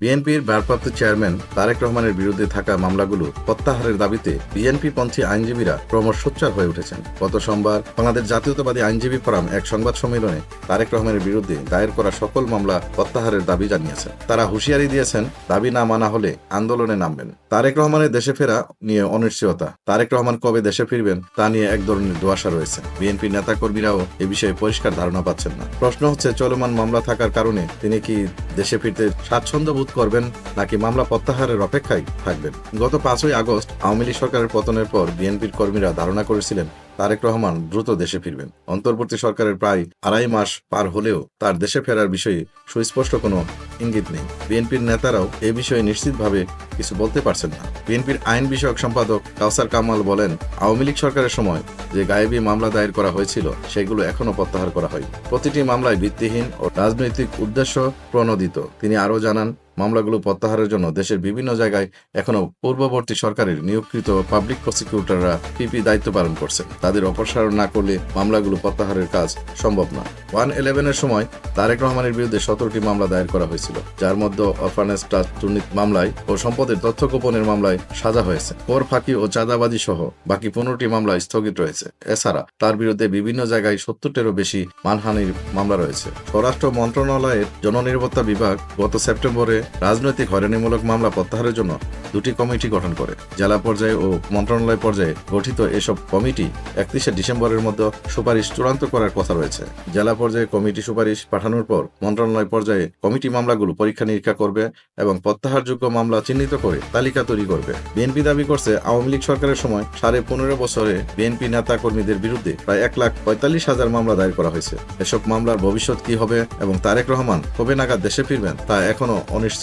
বিএনপির ভারপ্রাপ্ত চেয়ারম্যান তারেক রহমানের বিরুদ্ধে থাকা মামলাগুলো প্রত্যাহারের দাবিতে বিএনপি-পন্থী আইনজীবীরা ক্রমশ সোচ্চার হয়ে উঠেছেন। গত সোমবার বাংলাদেশ জাতীয়তাবাদী আইনজীবী ফোরাম এক সংবাদ সম্মেলনে তারেক রহমানের বিরুদ্ধে দায়ের করা সকল মামলা প্রত্যাহারের দাবি জানিয়েছেন। তারা হুঁশিয়ারি দিয়েছেন, দাবি না মানা হলে আন্দোলনে নামবেন। তারেক রহমানের দেশে ফেরা নিয়ে অনিশ্চয়তা। তারেক রহমান কবে দেশে ফিরবেন তা নিয়ে এক ধরনের ধোঁয়াশা রয়েছে। বিএনপির নেতাকর্মীরাও এ বিষয়ে পরিষ্কার ধারণা পাচ্ছেন না। প্রশ্ন হচ্ছে, চলমান মামলা থাকার কারণে তিনি কি দেশে ফিরতে স্বাচ্ছন্দ্য বোধ করবেন নাকি মামলা প্রত্যাহারের অপেক্ষায় থাকবেন? গত 5ই আগস্ট আওয়ামী লীগ সরকারের পতনের পর বিএনপির কর্মীরা ধারণা করেছিলেন তারেক রহমান দ্রুত দেশে ফিরবেন। অন্তর্বর্তী সরকারের প্রায় 2.5 মাস পার হলেও তার দেশে ফেরার বিষয়ে সুস্পষ্ট কোনো ইঙ্গিত নেই। বিএনপির নেতারাও এ বিষয়ে নিশ্চিতভাবে কিছু বলতে পারছেন না। বিএনপির আইন বিষয়ক সম্পাদক কাউসার কামাল বলেন, আওয়ামী লীগ সরকারের সময় যে গায়েবী মামলা দায়ের করা হয়েছিল সেগুলো এখনো প্রত্যাহার করা হয়নি। প্রতিটি মামলায় ভিত্তিহীন ও রাজনৈতিক উদ্দেশ্য প্রণোদিত। তিনি আরও জানান, মামলাগুলো প্রত্যাহারের জন্য দেশের বিভিন্ন জায়গায় এখনো পূর্ববর্তী সরকারের নিয়োগকৃত পাবলিক প্রসিকিউটররা পিপি দায়িত্ব পালন করছেন। তাদের অপসারণ না করলে মামলাগুলো প্রত্যাহারের কাজ সম্ভব না। 111-এর সময় তারেক রহমানের বিরুদ্ধে 17টি মামলা দায়ের করা হয়েছিল, যার মধ্যে অরফানেজ ট্রাস্ট দুর্নীতি মামলায় ও সম্পদের তথ্য গোপনের মামলায় সাজা হয়েছে। কর ফাঁকি ও চাঁদাবাজি সহ বাকি 15টি মামলা স্থগিত রয়েছে। এছাড়া তার বিরুদ্ধে বিভিন্ন জায়গায় 70টিরও বেশি মানহানির মামলা রয়েছে। স্বরাষ্ট্র মন্ত্রণালয়ের জননিরাপত্তা বিভাগ গত সেপ্টেম্বরে রাজনৈতিক হয়রানিমূলক মামলা প্রত্যাহারের জন্য 2টি কমিটি গঠন করে। জেলা পর্যায়ে ও মন্ত্রণালয় পর্যায়ে গঠিত এসব কমিটি 31শে ডিসেম্বরের মধ্যে সুপারিশ চূড়ান্ত করার কথা রয়েছে। জেলা পর্যায়ে কমিটি সুপারিশ পাঠানোর পর মন্ত্রণালয় পর্যায়ে কমিটি মামলাগুলো পরীক্ষা নিরীক্ষা করবে এবং প্রত্যাহারযোগ্য মামলা চিহ্নিত করে তালিকা তৈরি করবে। বিএনপি দাবি করছে, আওয়ামী লীগ সরকারের সময় 15.5 বছরে বিএনপি নেতা কর্মীদের বিরুদ্ধে প্রায় 1,45,000 মামলা দায়ের করা হয়েছে। এসব মামলার ভবিষ্যৎ কি হবে এবং তারেক রহমান কবে নাগাদ দেশে ফিরবেন তা এখনো অনিশ্চিত।